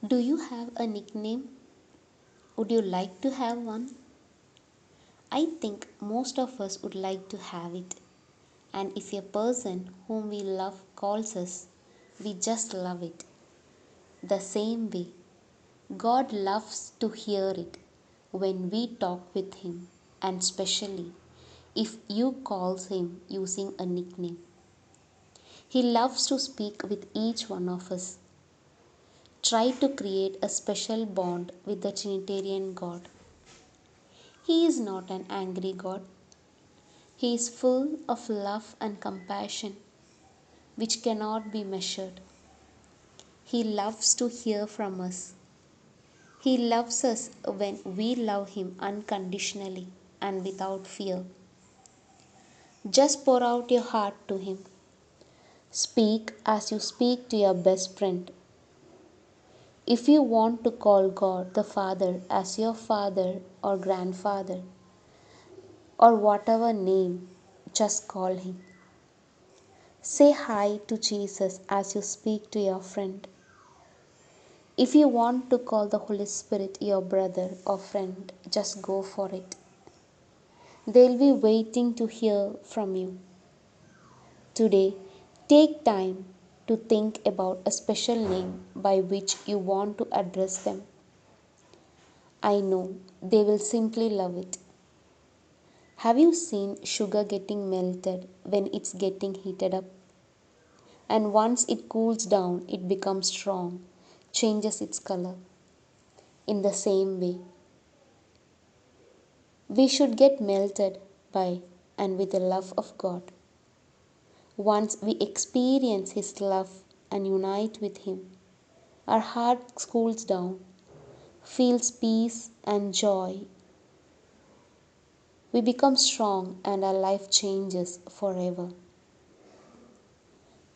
Do you have a nickname? Would you like to have one? I think most of us would like to have it. And if a person whom we love calls us, we just love it. The same way, God loves to hear it when we talk with Him, and especially if you calls Him using a nickname. He loves to speak with each one of us. Try to create a special bond with the Trinitarian God. He is not an angry God. He is full of love and compassion, which cannot be measured. He loves to hear from us. He loves us when we love Him unconditionally and without fear. Just pour out your heart to Him. Speak as you speak to your best friend. If you want to call God the Father as your father or grandfather or whatever name, just call Him. Say hi to Jesus as you speak to your friend. If you want to call the Holy Spirit your brother or friend, just go for it. They'll be waiting to hear from you. Today, take time to think about a special name by which you want to address them. I know they will simply love it. Have you seen sugar getting melted when it's getting heated up? And once it cools down, it becomes strong, changes its color. In the same way, we should get melted by and with the love of God. Once we experience His love and unite with Him, our heart cools down, feels peace and joy. We become strong and our life changes forever.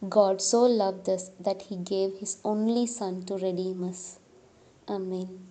God so loved us that He gave His only Son to redeem us. Amen.